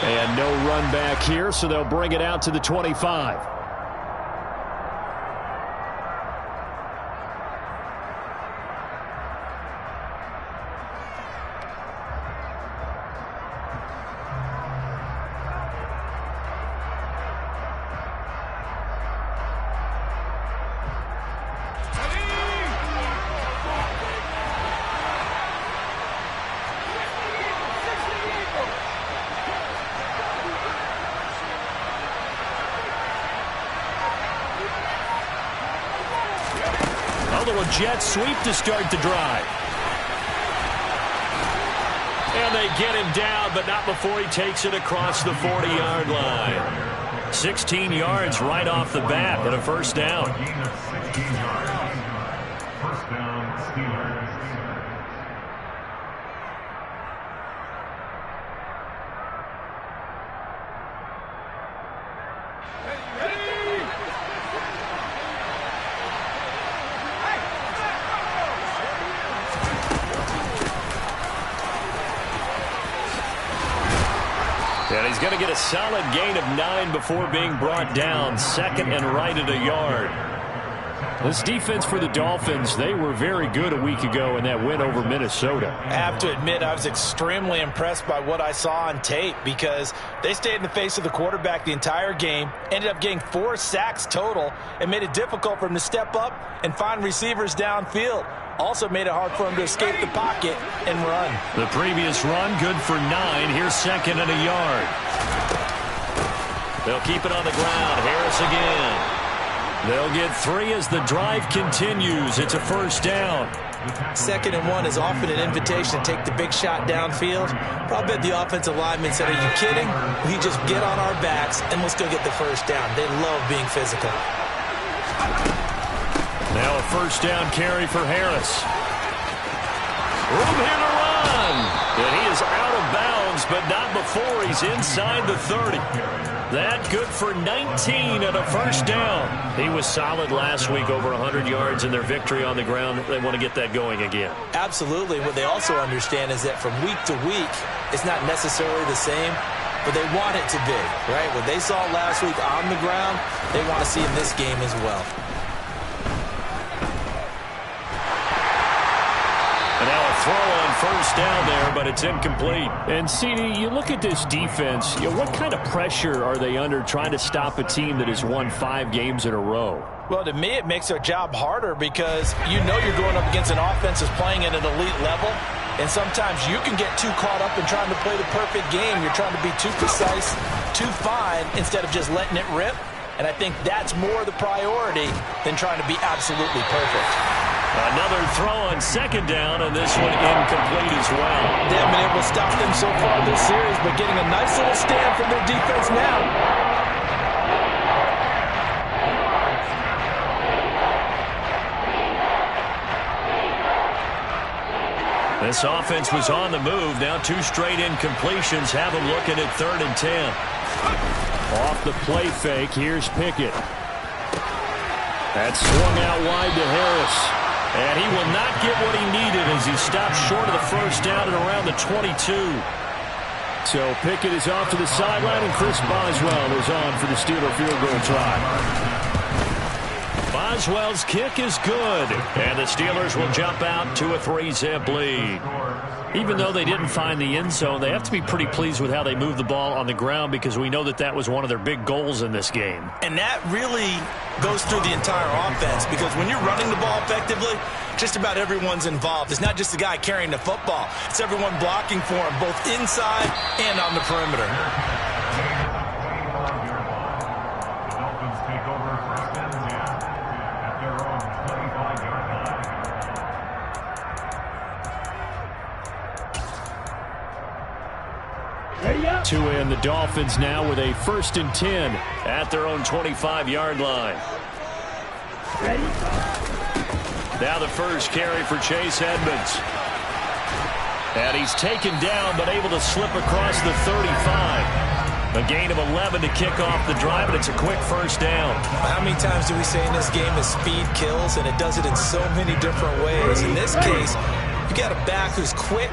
And no run back here, so they'll bring it out to the 25. A little jet sweep to start the drive. And they get him down, but not before he takes it across the 40-yard line. 16 yards right off the bat and a first down. First down, Steelers. And he's going to get a solid gain of 9 before being brought down. Second and right at a yard. This defense for the Dolphins, they were very good a week ago in that win over Minnesota. I have to admit, I was extremely impressed by what I saw on tape because they stayed in the face of the quarterback the entire game, ended up getting 4 sacks total, and made it difficult for him to step up and find receivers downfield. Also made it hard for him to escape the pocket and run. The previous run, good for 9. Here's second and a yard. They'll keep it on the ground. Harris again. They'll get 3 as the drive continues. It's a first down. Second and 1 is often an invitation to take the big shot downfield. Probably the offensive lineman said, are you kidding? We just get on our backs and let's go get the first down. They love being physical. Now a first down carry for Harris. Room here to run. And he is out of bounds, but not before he's inside the 30. That good for 19 and a first down. He was solid last week, over 100 yards in their victory on the ground. They want to get that going again. Absolutely. What they also understand is that from week to week, it's not necessarily the same, but they want it to be, right? What they saw last week on the ground, they want to see in this game as well. And now a throw on first down there, but it's incomplete. And, CD, you look at this defense, what kind of pressure are they under trying to stop a team that has won 5 games in a row? Well, to me, it makes their job harder because you know you're going up against an offense that's playing at an elite level, and sometimes you can get too caught up in trying to play the perfect game. You're trying to be too precise, too fine, instead of just letting it rip. And I think that's more the priority than trying to be absolutely perfect. Another throw on second down, and this one incomplete as well. They haven't been able to stop them so far this series, but getting a nice little stand from their defense now. This offense was on the move. Now 2 straight incompletions have them looking at 3rd and 10. Off the play fake, here's Pickett. That's swung out wide to Harris. And he will not get what he needed as he stops short of the first down at around the 22. So Pickett is off to the sideline, and Chris Boswell is on for the Steeler field goal try. Boswell's kick is good, and the Steelers will jump out to a 3-zip lead. Even though they didn't find the end zone, they have to be pretty pleased with how they moved the ball on the ground because we know that that was one of their big goals in this game. And that really goes through the entire offense because when you're running the ball effectively, just about everyone's involved. It's not just the guy carrying the football. It's everyone blocking for him, both inside and on the perimeter. The Dolphins take over first and 10 at their own 25-yard line. To end the Dolphins now with a 1st and 10 at their own 25-yard line. Now the first carry for Chase Edmonds. And he's taken down but able to slip across the 35. A gain of 11 to kick off the drive, and it's a quick first down. How many times do we say in this game that speed kills, and it does it in so many different ways? In this case, you got a back who's quick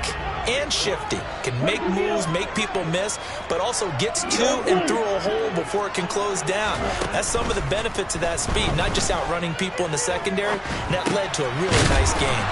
and shifty. Can make moves, make people miss, but also gets to and through a hole before it can close down. That's some of the benefits of that speed, not just outrunning people in the secondary. And that led to a really nice game.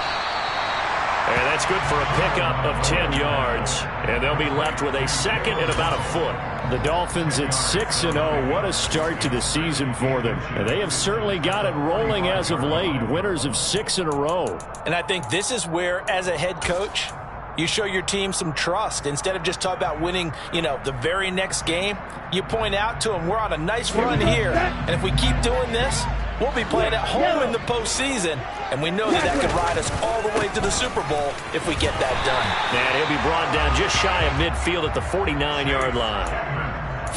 And that's good for a pickup of 10 yards. And they'll be left with a second and about a foot. The Dolphins at 6-0. What a start to the season for them. And they have certainly got it rolling as of late. Winners of 6 in a row. And I think this is where, as a head coach, you show your team some trust. Instead of just talking about winning, the very next game, you point out to them, we're on a nice run here. And if we keep doing this, we'll be playing at home in the postseason. And we know that could ride us all the way to the Super Bowl if we get that done. And he'll be brought down just shy of midfield at the 49-yard line.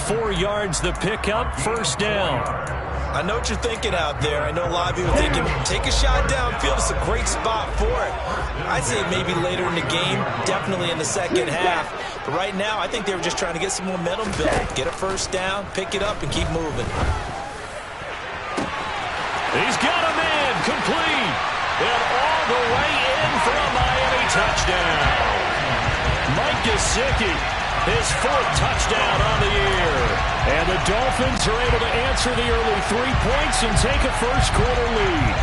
4 yards the pickup, first down. I know what you're thinking out there. I know a lot of you are thinking, take a shot downfield. It's a great spot for it. I'd say maybe later in the game, definitely in the second half. But right now, I think they were just trying to get some momentum built. Get a first down, pick it up, and keep moving. He's got him in, complete. And all the way in for a Miami touchdown. Mike Gesicki, his 4th touchdown on the year. And the Dolphins are able to answer the early 3 points and take a first-quarter lead.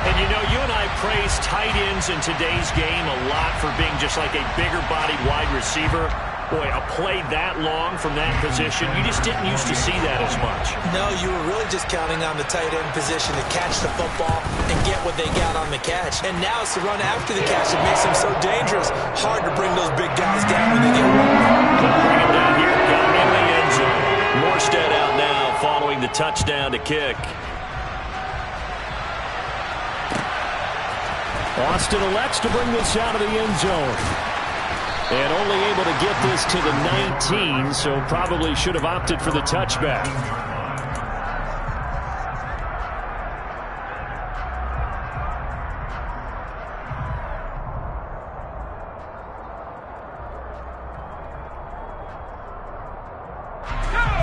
And you and I praise tight ends in today's game a lot for being just like a bigger-bodied wide receiver. Boy, a play that long from that position, you just didn't used to see that as much. No, you were really just counting on the tight end position to catch the football and get what they got on the catch. And now it's the run after the catch that makes them so dangerous. Hard to bring those big guys down when they get rolling. Bring him down here, got him in the end zone. Morstead out now following the touchdown to kick. Austin elects to bring this out of the end zone. And only able to get this to the 19, so probably should have opted for the touchback.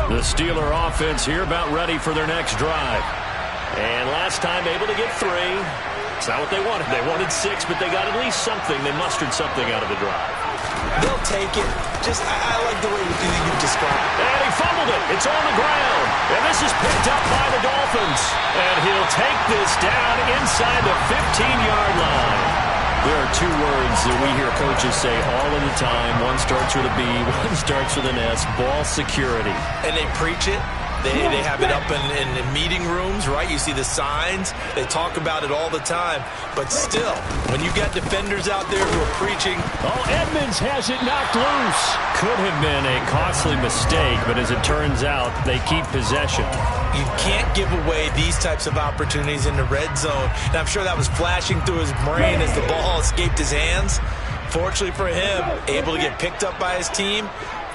The Steeler offense here about ready for their next drive. And last time able to get 3. It's not what they wanted. They wanted 6, but they got at least something. They mustered something out of the drive. They'll take it. I like the way you described it. And he fumbled it. It's on the ground. And this is picked up by the Dolphins. And he'll take this down inside the 15-yard line. There are 2 words that we hear coaches say all of the time. One starts with a B, one starts with an S. Ball security. And they preach it. They have it up in meeting rooms, right? You see the signs. They talk about it all the time. But still, when you got defenders out there who are preaching. Oh, Edmonds has it knocked loose. Could have been a costly mistake, but as it turns out, they keep possession. You can't give away these types of opportunities in the red zone. And I'm sure that was flashing through his brain as the ball escaped his hands. Fortunately for him, able to get picked up by his team.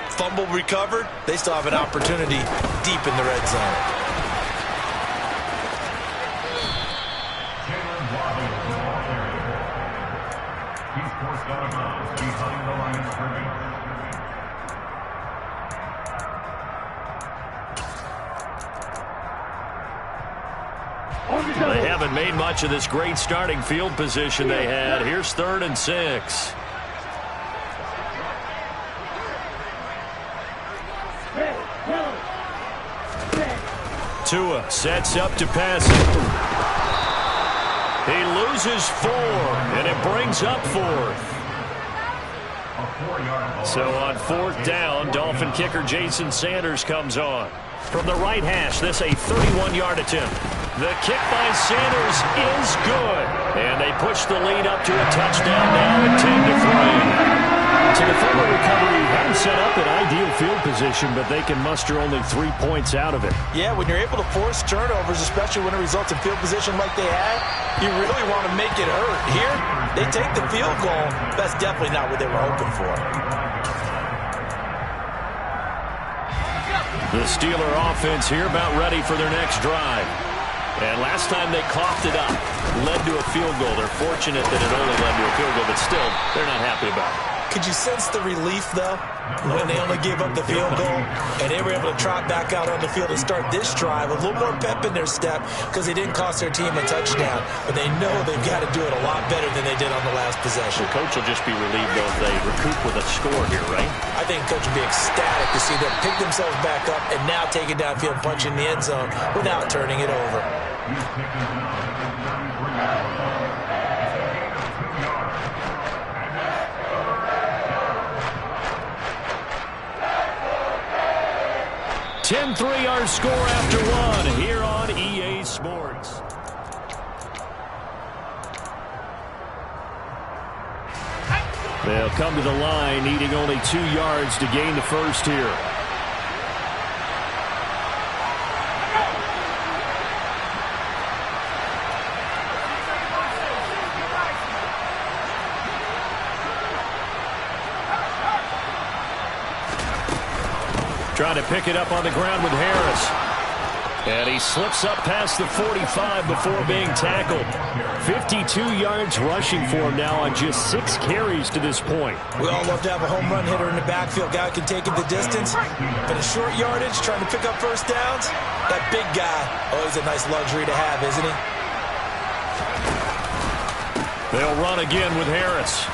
Fumble recovered. They still have an opportunity deep in the red zone. He's forced out of bounds behind the line of scrimmage. They haven't made much of this great starting field position they had. Here's 3rd and 6. Tua sets up to pass it. He loses 4, and it brings up 4th. So on 4th down, Dolphin kicker Jason Sanders comes on. From the right hash, this a 31-yard attempt. The kick by Sanders is good. And they push the lead up to a touchdown now at 10-3. So the fumble recovery hadn't set up an ideal field position, but they can muster only 3 points out of it. Yeah, when you're able to force turnovers, especially when it results in field position like they had, you really want to make it hurt. Here, they take the field goal. That's definitely not what they were hoping for. The Steeler offense here about ready for their next drive. And last time they coughed it up, led to a field goal. They're fortunate that it only led to a field goal, but still, they're not happy about it. Could you sense the relief, though, when they only gave up the field goal and they were able to trot back out on the field and start this drive? A little more pep in their step because they didn't cost their team a touchdown, but they know they've got to do it a lot better than they did on the last possession. The coach will just be relieved, though, if they recoup with a score here, right? I think the coach will be ecstatic to see them pick themselves back up and now take it downfield and punch in the end zone without turning it over. Our score after one here on EA Sports. They'll come to the line needing only 2 yards to gain the first here. Trying to pick it up on the ground with Harris. And he slips up past the 45 before being tackled. 52 yards rushing for him now on just 6 carries to this point. We all love to have a home run hitter in the backfield. Guy who can take it the distance. But a short yardage, trying to pick up first downs. That big guy, always a nice luxury to have, isn't he? They'll run again with Harris.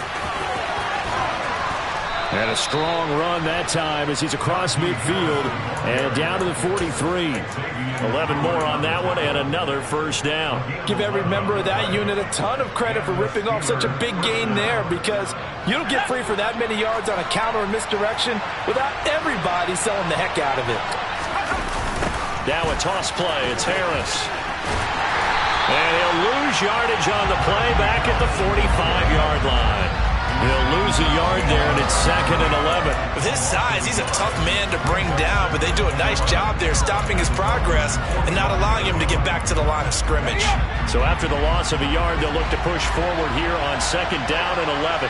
And a strong run that time as he's across midfield and down to the 43. 11 more on that one and another first down. Give every member of that unit a ton of credit for ripping off such a big gain there, because you don't get free for that many yards on a counter or misdirection without everybody selling the heck out of it. Now a toss play. It's Harris. And he'll lose yardage on the play back at the 45-yard line. He'll lose a yard there, and it's 2nd and 11. With his size, he's a tough man to bring down, but they do a nice job there stopping his progress and not allowing him to get back to the line of scrimmage. So after the loss of a yard, they'll look to push forward here on 2nd down and 11.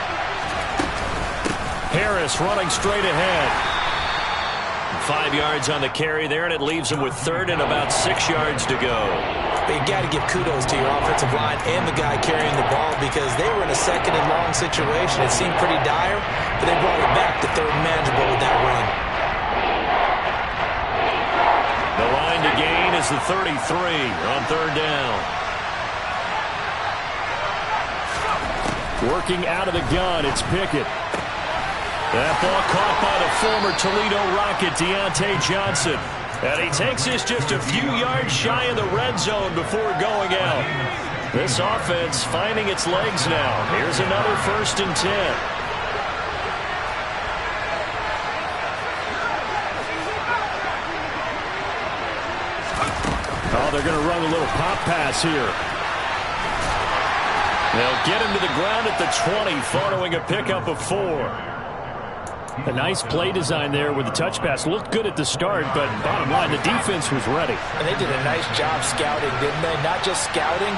Harris running straight ahead. 5 yards on the carry there, and it leaves him with 3rd and about 6 yards to go. But you got to give kudos to your offensive line and the guy carrying the ball, because they were in a 2nd and long situation. It seemed pretty dire, but they brought it back to 3rd and manageable with that run. The line to gain is the 33 on 3rd down. Working out of the gun, it's Pickett. That ball caught by the former Toledo Rocket, Deontay Johnson. And he takes us just a few yards shy of the red zone before going out. This offense finding its legs now. Here's another 1st and 10. Oh, they're going to run a little pop pass here. They'll get him to the ground at the 20 following a pickup of 4. A nice play design there with the touch pass. Looked good at the start, but bottom line, the defense was ready. And they did a nice job scouting, didn't they? Not just scouting,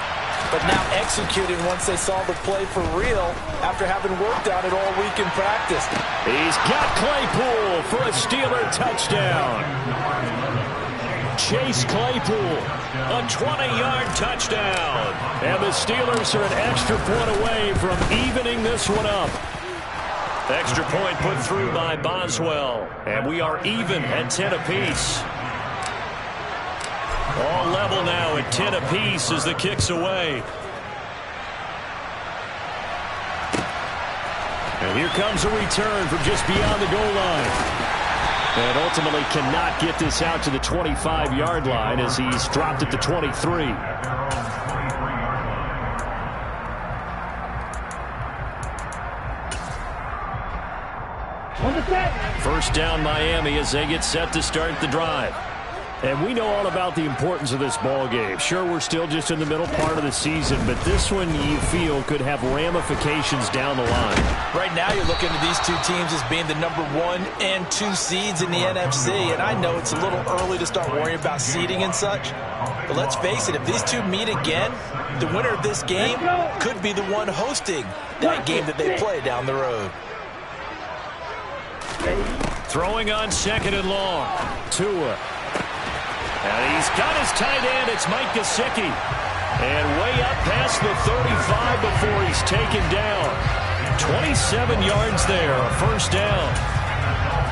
but now executing once they saw the play for real after having worked on it all week in practice. He's got Claypool for a Steeler touchdown. Chase Claypool, a 20-yard touchdown. And the Steelers are an extra point away from evening this one up. Extra point put through by Boswell. And we are even at 10 apiece. All level now at 10 apiece as the kick's away. And here comes a return from just beyond the goal line. And ultimately cannot get this out to the 25-yard line as he's dropped at the 23. First down Miami as they get set to start the drive. And we know all about the importance of this ball game. Sure, we're still just in the middle part of the season, but this one you feel could have ramifications down the line. Right now you're looking at these two teams as being the number 1 and 2 seeds in the NFC, and I know it's a little early to start worrying about seeding and such, but let's face it, if these two meet again, the winner of this game could be the one hosting that game that they play down the road. Throwing on 2nd and long. Tua. And he's got his tight end. It's Mike Gesicki. And way up past the 35 before he's taken down. 27 yards there, a first down.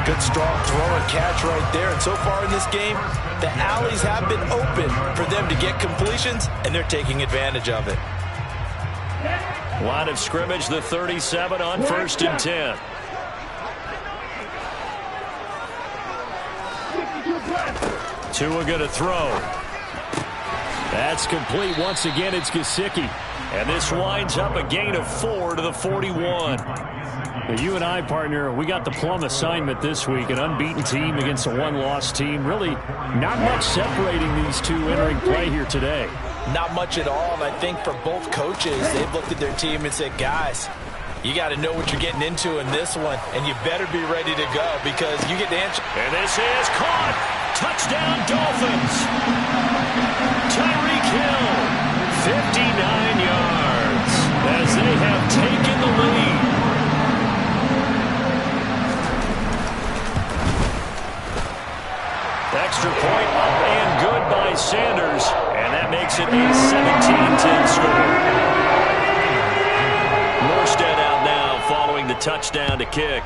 Good strong throw and catch right there. And so far in this game, the alleys have been open for them to get completions, and they're taking advantage of it. Line of scrimmage, the 37 on 1st and 10. Tua going to throw. That's complete. Once again, it's Gesicki. And this winds up a gain of 4 to the 41. You and I, partner, we got the plum assignment this week. An unbeaten team against a one-loss team. Really not much separating these two entering play here today. Not much at all, and I think for both coaches, they've looked at their team and said, guys, you got to know what you're getting into in this one, and you better be ready to go because you get the answer. And this is caught. Touchdown, Dolphins. Tyreek Hill, 59 yards as they have taken the lead. Extra point up and good by Sanders, and that makes it a 17-10 score. Morstead out now following the touchdown to kick.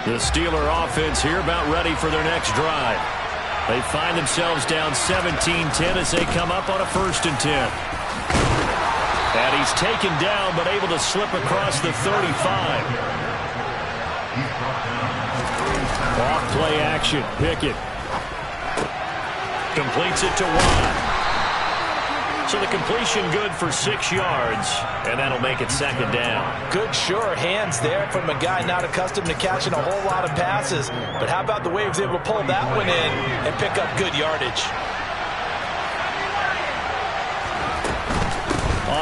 The Steeler offense here about ready for their next drive. They find themselves down 17-10 as they come up on a 1st and 10. And he's taken down but able to slip across the 35. Off play action. Pickett completes it to Watt. So the completion good for 6 yards, and that'll make it 2nd down. Good sure hands there from a guy not accustomed to catching a whole lot of passes. But how about the way he was able to pull that one in and pick up good yardage?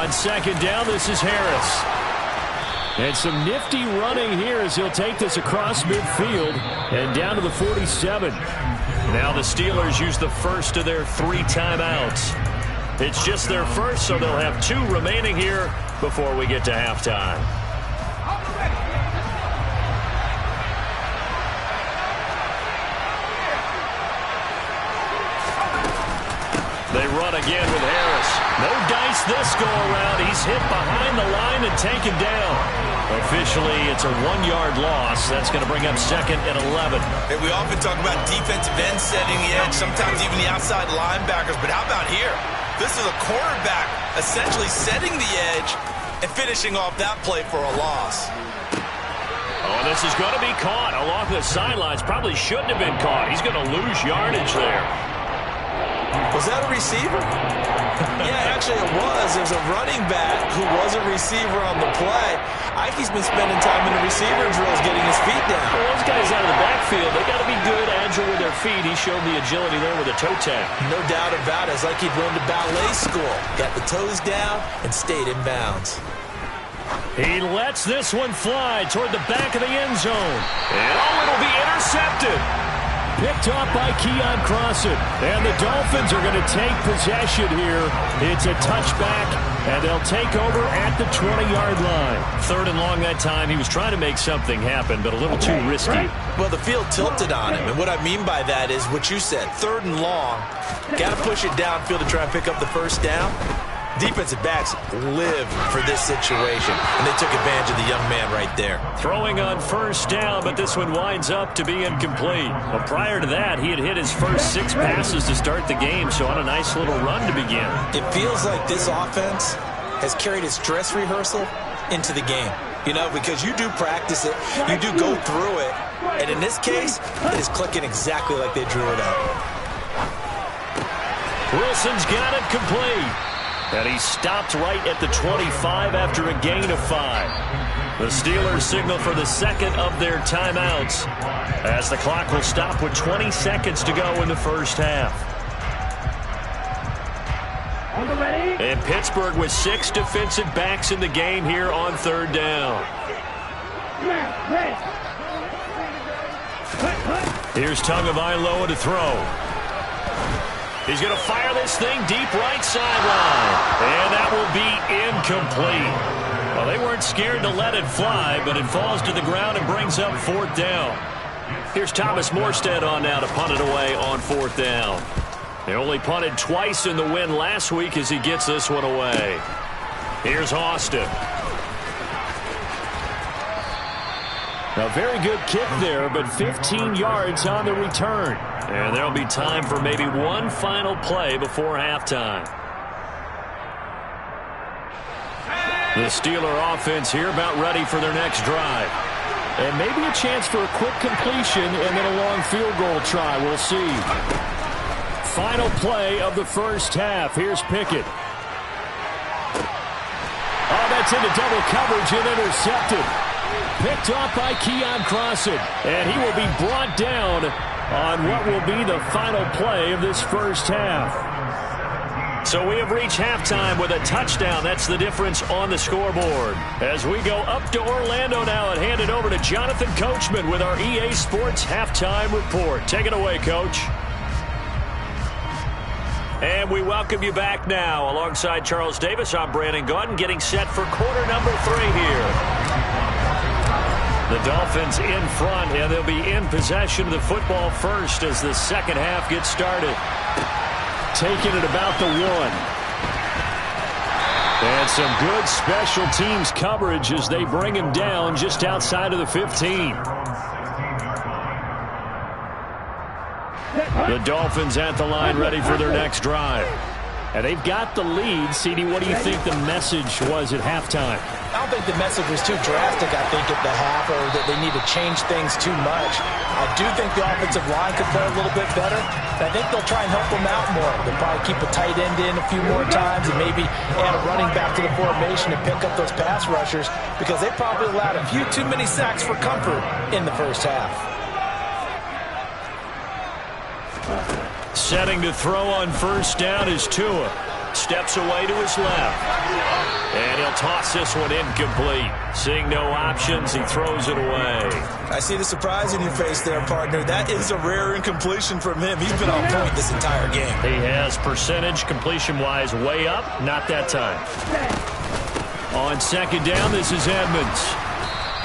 on 2nd down. This is Harris. And some nifty running here as he'll take this across midfield and down to the 47. Now the Steelers use the first of their 3 timeouts. It's just their first, so they'll have 2 remaining here before we get to halftime. They run again with Harris. No dice this go-around. He's hit behind the line and taken down. Officially, it's a 1-yard loss. That's going to bring up 2nd and 11. Hey, we often talk about defensive ends setting the edge, sometimes even the outside linebackers. But how about here? This is a quarterback essentially setting the edge and finishing off that play for a loss. Oh, this is going to be caught along the sidelines. Probably shouldn't have been caught. He's going to lose yardage there. Was that a receiver? Yeah, actually it was. It was a running back who was a receiver on the play. Ike's been spending time in the receiver drills getting his feet down. Well, those guys out of the backfield, they got to be good, agile with their feet. He showed the agility there with a toe tap. No doubt about it. It's like he'd run to ballet school. Got the toes down and stayed in bounds. He lets this one fly toward the back of the end zone. And oh, it'll be intercepted. Picked off by Keon Crossan. And the Dolphins are going to take possession here. It's a touchback, and they'll take over at the 20-yard line. 3rd and long that time. He was trying to make something happen, but a little too risky. Well, the field tilted on him, and what I mean by that is what you said. 3rd and long. Got to push it downfield to try and pick up the 1st down. Defensive backs live for this situation, and they took advantage of the young man right there. Throwing on 1st down, but this one winds up to be incomplete. But prior to that, he had hit his first 6 passes to start the game, so on a nice little run to begin. It feels like this offense has carried its dress rehearsal into the game. You know, because you do practice it, you do go through it, and in this case, it is clicking exactly like they drew it up. Wilson's got it complete. And he stopped right at the 25 after a gain of 5. The Steelers signal for the 2nd of their timeouts as the clock will stop with 20 seconds to go in the first half. And Pittsburgh with 6 defensive backs in the game here on 3rd down. Here's Tagovailoa to throw. He's going to fire this thing deep right sideline. And that will be incomplete. Well, they weren't scared to let it fly, but it falls to the ground and brings up 4th down. Here's Thomas Morstead on now to punt it away on 4th down. They only punted twice in the win last week as he gets this one away. Here's Austin. A very good kick there, but 15 yards on the return. And there'll be time for maybe one final play before halftime. The Steeler offense here about ready for their next drive. And maybe a chance for a quick completion and then a long field goal try. We'll see. Final play of the first half. Here's Pickett. Oh, that's into double coverage and intercepted. Picked off by Keon Crossan. And he will be brought down on what will be the final play of this first half. So we have reached halftime with a touchdown. That's the difference on the scoreboard. As we go up to Orlando now and hand it over to Jonathan Coachman with our EA Sports Halftime Report. Take it away, Coach. And we welcome you back now. Alongside Charles Davis, I'm Brandon Gaudin, getting set for quarter number 3 here. The Dolphins in front, and they'll be in possession of the football first as the second half gets started. Taking it about the 1. And some good special teams coverage as they bring him down just outside of the 15. The Dolphins at the line ready for their next drive. And they've got the lead. CD, what do you think the message was at halftime? I don't think the message was too drastic, I think, at the half, or that they need to change things too much. I do think the offensive line could play a little bit better. I think they'll try and help them out more. They'll probably keep a tight end in a few more times and maybe add a running back to the formation and pick up those pass rushers because they probably allowed a few too many sacks for comfort in the first half. Setting to throw on first down is Tua. Steps away to his left. And he'll toss this one incomplete. Seeing no options, he throws it away. I see the surprise in your face there, partner. That is a rare incompletion from him. He's been on point this entire game. He has percentage completion-wise way up. Not that time. On second down, this is Edmonds.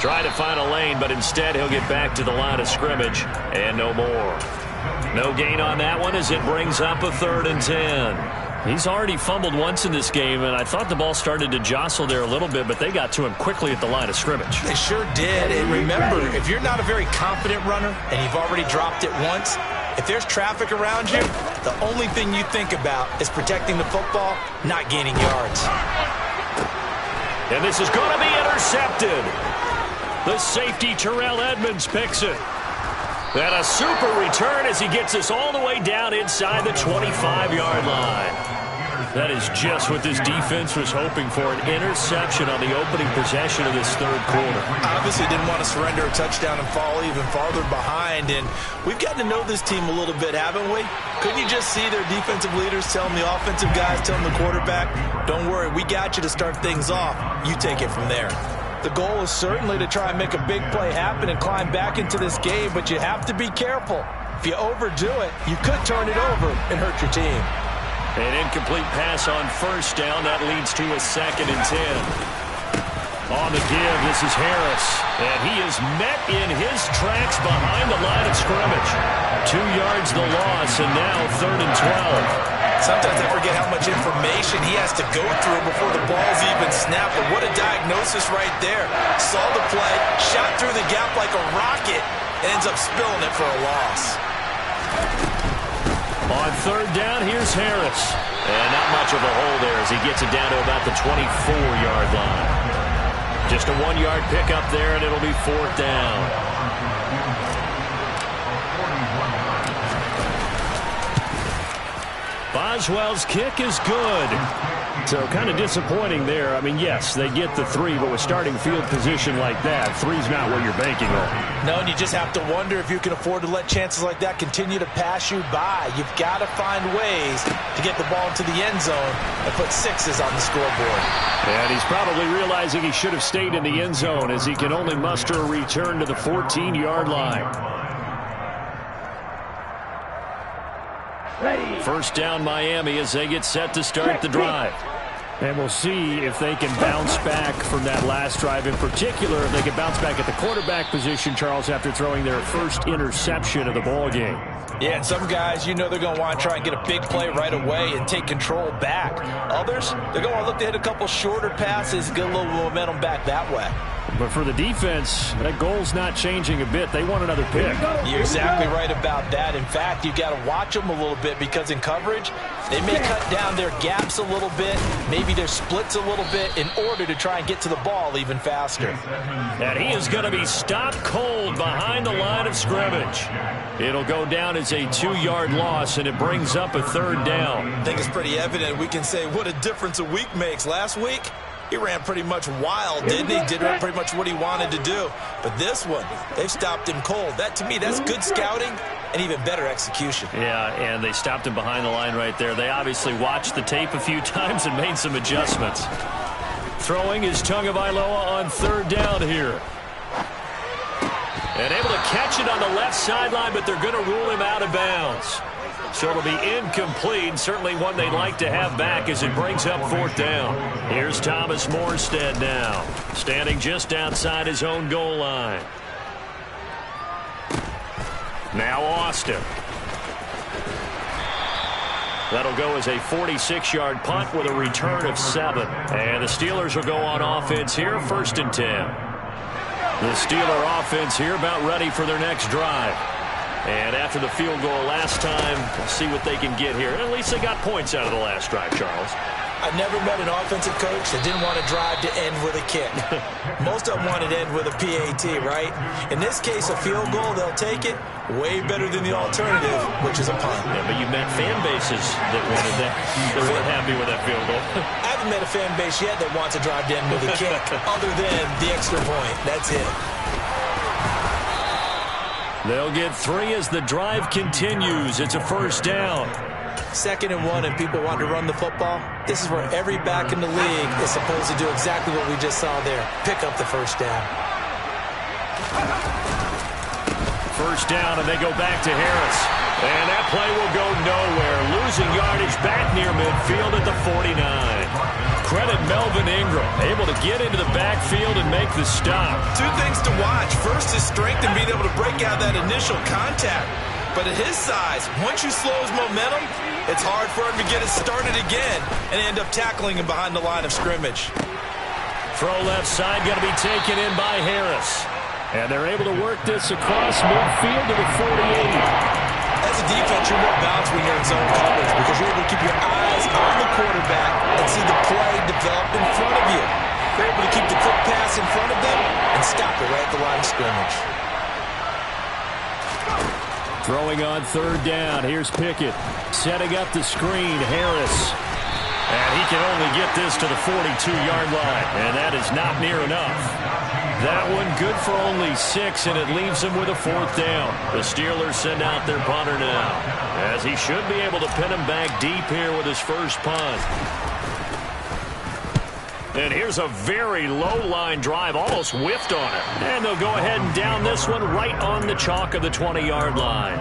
Try to find a lane, but instead he'll get back to the line of scrimmage. And no more. No gain on that one as it brings up a 3rd and 10. He's already fumbled once in this game, and I thought the ball started to jostle there a little bit, but they got to him quickly at the line of scrimmage. They sure did. And remember, if you're not a very confident runner and you've already dropped it once, if there's traffic around you, the only thing you think about is protecting the football, not gaining yards. And this is going to be intercepted. The safety, Terrell Edmonds, picks it. And a super return as he gets us all the way down inside the 25-yard line. That is just what this defense was hoping for, an interception on the opening possession of this third quarter. Obviously didn't want to surrender a touchdown and fall even farther behind. And we've gotten to know this team a little bit, haven't we? Couldn't you just see their defensive leaders telling the offensive guys, telling the quarterback, don't worry, we got you to start things off. You take it from there. The goal is certainly to try and make a big play happen and climb back into this game, but you have to be careful. If you overdo it, you could turn it over and hurt your team. An incomplete pass on first down. That leads to a 2nd and 10. On the give, this is Harris. And he is met in his tracks behind the line of scrimmage. 2 yards the loss, and now 3rd and 12. Sometimes I forget how much information he has to go through before the ball's even snapped. But what a diagnosis right there. Saw the play, shot through the gap like a rocket, and ends up spilling it for a loss. On 3rd down, here's Harris. And not much of a hole there as he gets it down to about the 24-yard line. Just a 1-yard pickup there, and it'll be 4th down. Boswell's kick is good. So kind of disappointing there. I mean, yes, they get the 3, but with starting field position like that, 3's not what you're banking on. No, and you just have to wonder if you can afford to let chances like that continue to pass you by. You've got to find ways to get the ball into the end zone and put 6s on the scoreboard. And he's probably realizing he should have stayed in the end zone as he can only muster a return to the 14-yard line. First down Miami as they get set to start the drive. And we'll see if they can bounce back from that last drive. In particular, if they can bounce back at the quarterback position, Charles, after throwing their first interception of the ball game. Yeah, and some guys, you know they're going to want to try and get a big play right away and take control back. Others, they're going to look to hit a couple shorter passes, get a little momentum back that way. But for the defense, that goal's not changing a bit. They want another pick. You're exactly right about that. In fact, you got to watch them a little bit because in coverage, they may cut down their gaps a little bit, maybe their splits a little bit in order to try and get to the ball even faster. And he is going to be stopped cold behind the line of scrimmage. It'll go down as a 2-yard loss, and it brings up a third down. I think it's pretty evident. We can say what a difference a week makes. Last week, he ran pretty much wild, didn't he? Did pretty much what he wanted to do. But this one, they've stopped him cold. That, to me, that's good scouting and even better execution. Yeah, and they stopped him behind the line right there. They obviously watched the tape a few times and made some adjustments. Throwing is Tagovailoa on third down here. And able to catch it on the left sideline, but they're going to rule him out of bounds. So it'll be incomplete, certainly one they'd like to have back as it brings up fourth down. Here's Thomas Morstead now, standing just outside his own goal line. Now Austin. That'll go as a 46-yard punt with a return of 7. And the Steelers will go on offense here, 1st and 10. The Steeler offense here about ready for their next drive. And after the field goal last time, we'll see what they can get here. At least they got points out of the last drive, Charles. I've never met an offensive coach that didn't want to drive to end with a kick. Most of them wanted to end with a PAT, right? In this case, a field goal, they'll take it. Way better than the alternative, which is a punt. Yeah, but you've met fan bases that wanted that. They weren't happy with that field goal. I haven't met a fan base yet that wants to drive to end with a kick, other than the extra point. That's it. They'll get 3 as the drive continues. It's a first down. 2nd and 1 and people want to run the football. This is where every back in the league is supposed to do exactly what we just saw there. Pick up the first down. First down, and they go back to Harris. And that play will go nowhere. Losing yardage back near midfield at the 49. Credit Melvin Ingram, able to get into the backfield and make the stop. 2 things to watch. First, his strength and being able to break out that initial contact. But at his size, once you slow his momentum, it's hard for him to get it started again and end up tackling him behind the line of scrimmage. Throw left side, going to be taken in by Harris. And they're able to work this across midfield to the 48. As a defense, you're more balanced when you're in zone coverage because you're able to keep your eyes on the quarterback and see the play develop in front of you. You're able to keep the quick pass in front of them and stop it right at the line of scrimmage. Throwing on third down. Here's Pickett. Setting up the screen. Harris. And he can only get this to the 42-yard line. And that is not near enough. That one good for only 6, and it leaves him with a 4th down. The Steelers send out their punter now, as he should be able to pin him back deep here with his first punt. And here's a very low-line drive, almost whiffed on it. And they'll go ahead and down this one right on the chalk of the 20-yard line.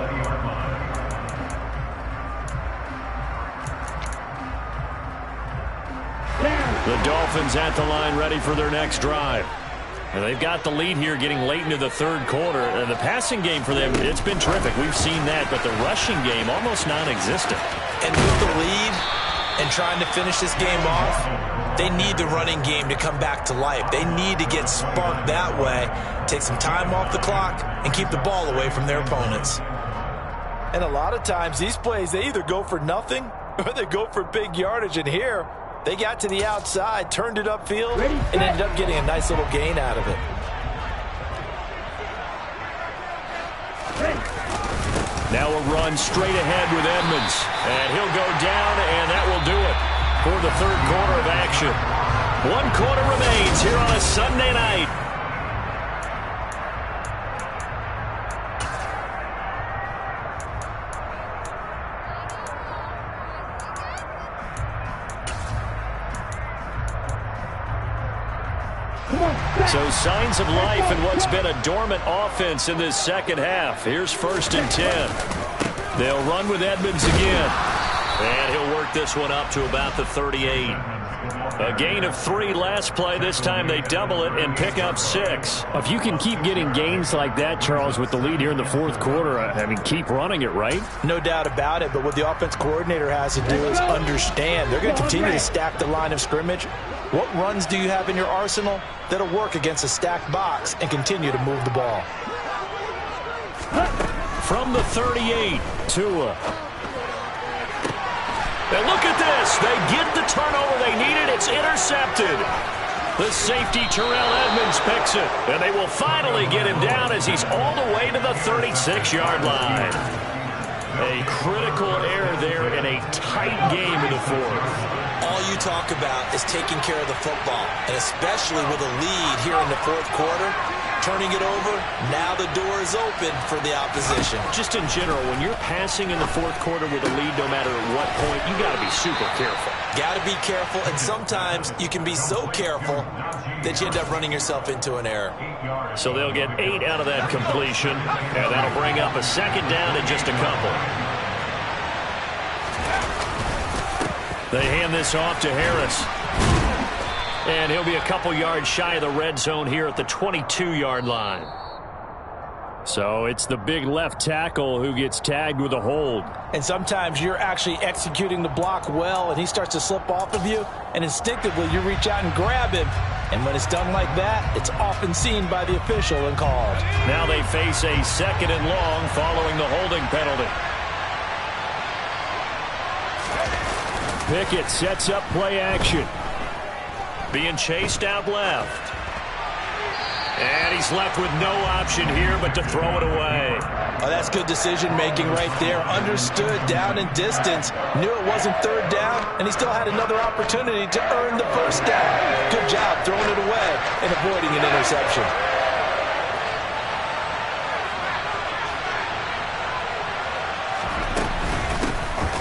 The Dolphins at the line ready for their next drive. And they've got the lead here getting late into the third quarter. And the passing game for them, it's been terrific. We've seen that, but the rushing game almost non-existent. And with the lead and trying to finish this game off, they need the running game to come back to life. They need to get sparked that way, take some time off the clock, and keep the ball away from their opponents. And a lot of times, these plays, they either go for nothing or they go for big yardage. And here, they got to the outside, turned it upfield, and ended up getting a nice little gain out of it. Now a run straight ahead with Edmonds. And he'll go down, and that will do it for the third quarter of action. 1 quarter remains here on a Sunday night. So signs of life in what's been a dormant offense in this second half. Here's 1st and 10. They'll run with Edmonds again. And he'll work this one up to about the 38. A gain of 3 last play. This time they double it and pick up 6. If you can keep getting gains like that, Charles, with the lead here in the fourth quarter, I mean, keep running it, right? No doubt about it, but what the offense coordinator has to do is understand they're going to continue to stack the line of scrimmage. What runs do you have in your arsenal that'll work against a stacked box and continue to move the ball? From the 38, Tua. And look at this. They get the turnover they needed. It's intercepted. The safety, Terrell Edmonds, picks it. And they will finally get him down as he's all the way to the 36-yard line. A critical error there in a tight game in the fourth. All you talk about is taking care of the football, and especially with a lead here in the fourth quarter. Turning it over, now the door is open for the opposition. Just in general, when you're passing in the fourth quarter with a lead, no matter at what point, you got to be super careful. Got to be careful, and sometimes you can be so careful that you end up running yourself into an error. So they'll get 8 out of that completion, and that'll bring up a second down in just a couple. They hand this off to Harris. And he'll be a couple yards shy of the red zone here at the 22-yard line. So it's the big left tackle who gets tagged with a hold. And sometimes you're actually executing the block well, and he starts to slip off of you, and instinctively you reach out and grab him. And when it's done like that, it's often seen by the official and called. Now they face a 2nd and long following the holding penalty. Pickett sets up play action. Being chased out left. And he's left with no option here but to throw it away. Oh, that's good decision-making right there. Understood down and distance. Knew it wasn't 3rd down, and he still had another opportunity to earn the 1st down. Good job throwing it away and avoiding an interception.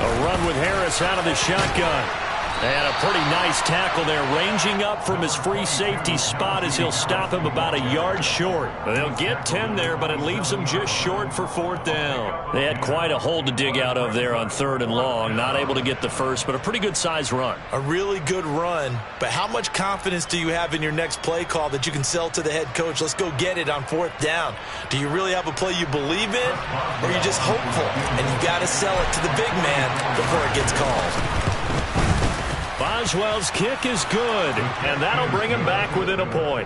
A run with Harris out of the shotgun. And a pretty nice tackle there, ranging up from his free safety spot as he'll stop him about a yard short. They'll get 10 there, but it leaves them just short for 4th down. They had quite a hole to dig out of there on 3rd and long. Not able to get the first, but a pretty good-sized run. A really good run, but how much confidence do you have in your next play call that you can sell to the head coach? Let's go get it on 4th down. Do you really have a play you believe in, or are you just hopeful? And you got to sell it to the big man before it gets called. Boswell's kick is good, and that'll bring him back within a point.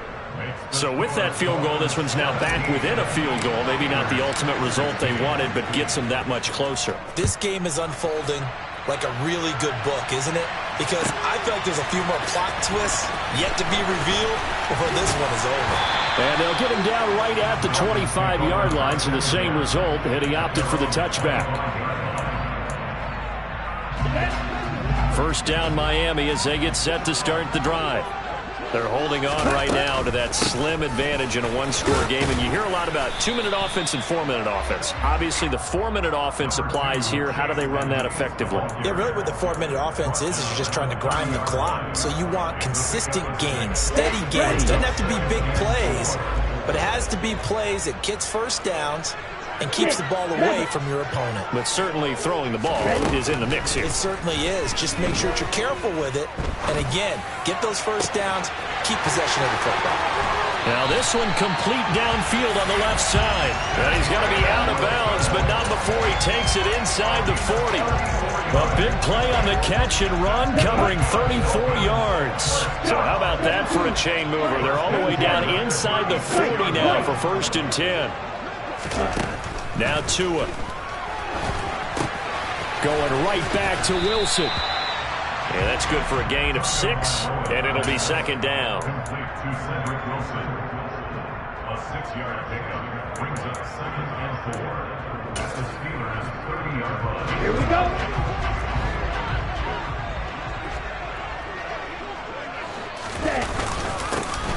So with that field goal, this one's now back within a field goal. Maybe not the ultimate result they wanted, but gets them that much closer. This game is unfolding like a really good book, isn't it? Because I feel like there's a few more plot twists yet to be revealed before this one is over. And they'll get him down right at the 25-yard line, so the same result, and he opted for the touchback. 1st down Miami as they get set to start the drive. They're holding on right now to that slim advantage in a one-score game. And you hear a lot about 2-minute offense and 4-minute offense. Obviously, the 4-minute offense applies here. How do they run that effectively? Yeah, really what the 4-minute offense is you're just trying to grind the clock. So you want consistent gains, steady gains. Doesn't have to be big plays, but it has to be plays that gets 1st downs and keeps the ball away from your opponent. But certainly throwing the ball is in the mix here. It certainly is. Just make sure that you're careful with it. And again, get those 1st downs, keep possession of the football. Now this one complete downfield on the left side. And he's going to be out of bounds, but not before he takes it inside the 40. A big play on the catch and run, covering 34 yards. So how about that for a chain mover? They're all the way down inside the 40 now for 1st and 10. Now Tua. Going right back to Wilson. And that's good for a gain of 6, and it'll be 2nd down. Complete to Cedric Wilson. A 6-yard pickup brings up 2nd and 4. That's the Steelers' 30-yard line. Here we go.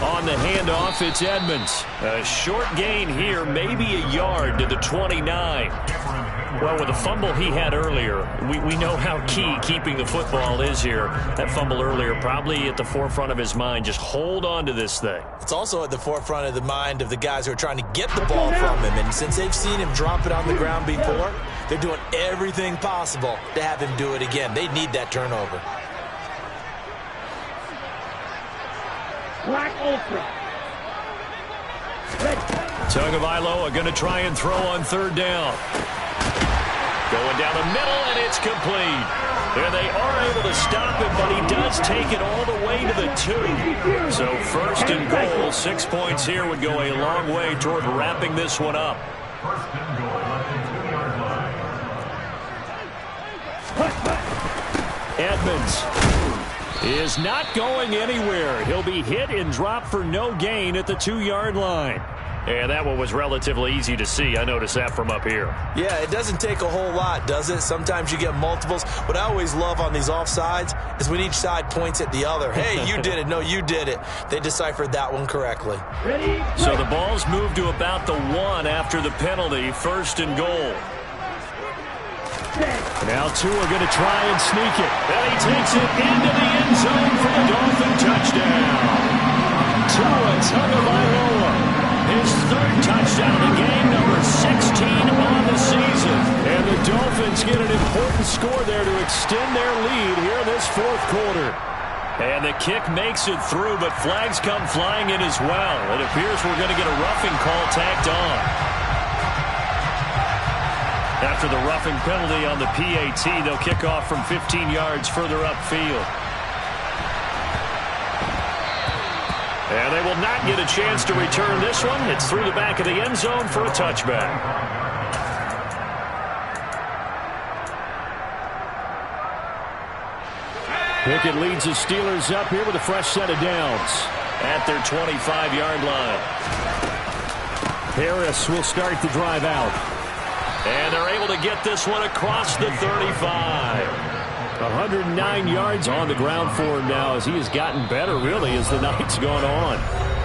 On the handoff, it's Edmonds. A short gain here, maybe a yard to the 29. Well, with the fumble he had earlier, we know how key keeping the football is here. That fumble earlier probably at the forefront of his mind. Just hold on to this thing. It's also at the forefront of the mind of the guys who are trying to get the ball from him. And since they've seen him drop it on the ground before, They're doing everything possible to have him do it again. They need that turnover. Black Ultra. Tagovailoa going to try and throw on third down. Going down the middle, and it's complete. And they are able to stop it, but he does take it all the way to the 2. So first and goal, 6 points here would go a long way toward wrapping this one up. First and goal at the 2-yard line. Edmonds is not going anywhere. He'll be hit and dropped for no gain at the 2-yard line. And that one was relatively easy to see. I noticed that from up here. Yeah, it doesn't take a whole lot, does it? Sometimes you get multiples. What I always love on these offsides is when each side points at the other. Hey, you did it. No, you did it. They deciphered that one correctly. Ready? So the ball's moved to about the 1 after the penalty. First and goal. Now Tua going to try and sneak it. And he takes it into the end zone for the Dolphin touchdown. Tua Tagovailoa. His third touchdown of the game, number 16 on the season. And the Dolphins get an important score there to extend their lead here in this fourth quarter. And the kick makes it through, but flags come flying in as well. It appears we're going to get a roughing call tacked on. After the roughing penalty on the PAT, they'll kick off from 15 yards further upfield. And they will not get a chance to return this one. It's through the back of the end zone for a touchback. Pickett leads the Steelers up here with a fresh set of downs at their 25-yard line. Harris will start the drive out. And they're able to get this one across the 35. 109 yards on the ground for him now as he has gotten better, really, as the night's gone on.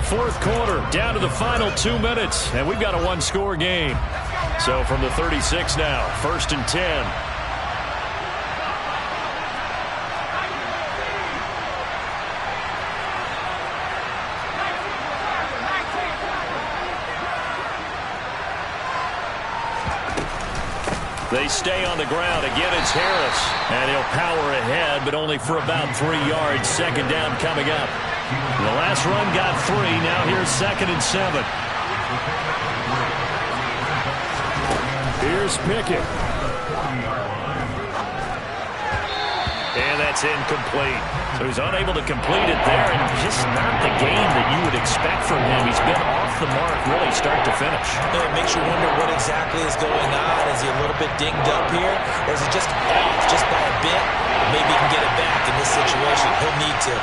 Fourth quarter, down to the final 2 minutes, and we've got a one-score game. So from the 36 now, first and 10. They stay on the ground. Again, it's Harris. And he'll power ahead, but only for about 3 yards. Second down coming up. The last run got 3. Now here's second and 7. Here's Pickett. And that's incomplete. So he's unable to complete it there, and just not the game that you would expect from him. He's been off the mark really start to finish. Yeah, it makes you wonder what exactly is going on. Is he a little bit dinged up here, or is he just off just by a bit? Maybe he can get it back in this situation. He'll need to.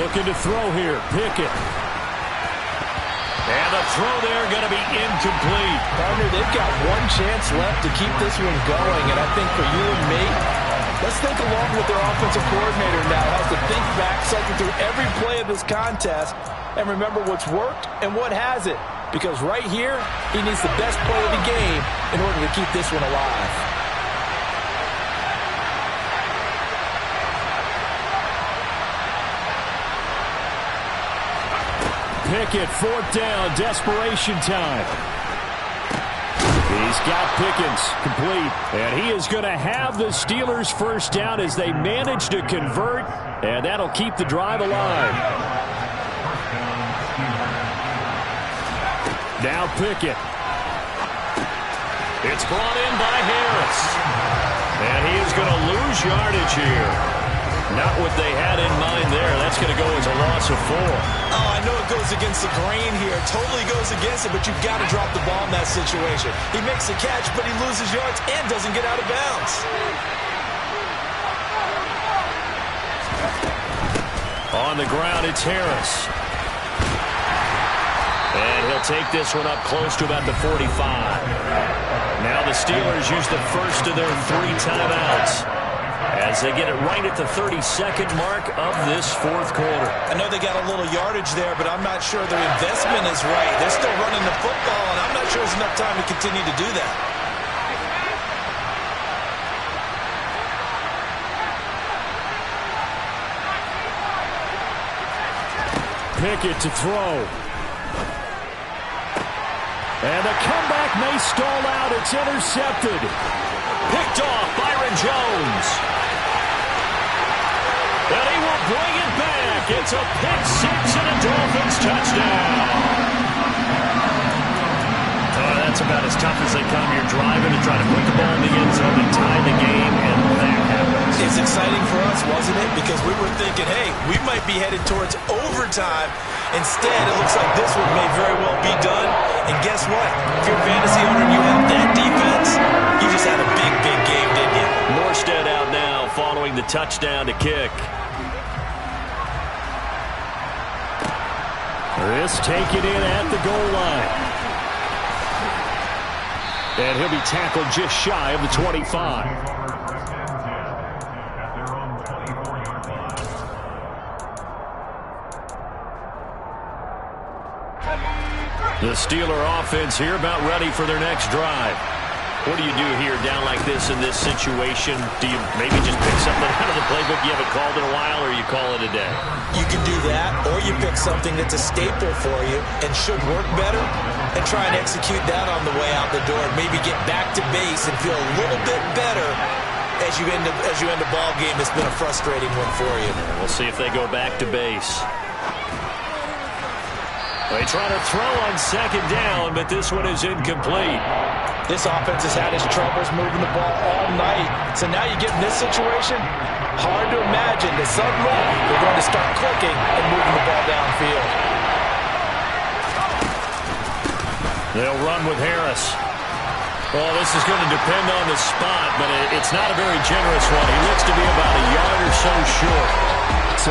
Looking to throw here. Pickett. And the throw there going to be incomplete. Partner, they've got one chance left to keep this one going, and I think for you and me, let's think along with their offensive coordinator now. Has to think back, cycle through every play of this contest, and remember what's worked and what hasn't. Because right here, he needs the best play of the game in order to keep this one alive. Pickett, fourth down, desperation time. He's got Pickens complete, and he is going to have the Steelers first down as they manage to convert, and that'll keep the drive alive. Now Pickett. It's brought in by Harris, and he is going to lose yardage here. Not what they had in mind there. That's going to go as a loss of 4. Oh, I know it goes against the grain here. Totally goes against it, but you've got to drop the ball in that situation. He makes the catch, but he loses yards and doesn't get out of bounds. On the ground, it's Harris. And he'll take this one up close to about the 45. Now the Steelers use the first of their 3 timeouts as they get it right at the 32nd mark of this fourth quarter. I know they got a little yardage there, but I'm not sure their investment is right. They're still running the football, and I'm not sure there's enough time to continue to do that. Pickett to throw. And the comeback may stall out. It's intercepted. Picked off Byron Jones. And he will bring it back. It's a pick six and a Dolphins touchdown. That's about as tough as they come. You're driving to try to put the ball in the end zone and tie the game, and that happens. It's exciting for us, wasn't it? Because we were thinking, hey, we might be headed towards overtime. Instead, it looks like this one may very well be done. And guess what? If you're a fantasy owner and you have that defense, you just had a big, big game, didn't you? Morstead out now following the touchdown to kick. This taken in at the goal line. And he'll be tackled just shy of the 25. The Steeler offense here about ready for their next drive. What do you do here down like this in this situation? Do you maybe just pick something out of the playbook you haven't called in a while, or you call it a day? You can do that, or you pick something that's a staple for you and should work better and try and execute that on the way out the door. Maybe get back to base and feel a little bit better as you end a ball game that's been a frustrating one for you. We'll see if they go back to base. They try to throw on second down, but this one is incomplete. This offense has had its troubles moving the ball all night. So now you get in this situation, hard to imagine that suddenly they're going to start clicking and moving the ball downfield. They'll run with Harris. Well, this is going to depend on the spot, but it's not a very generous one. He looks to be about a yard or so short.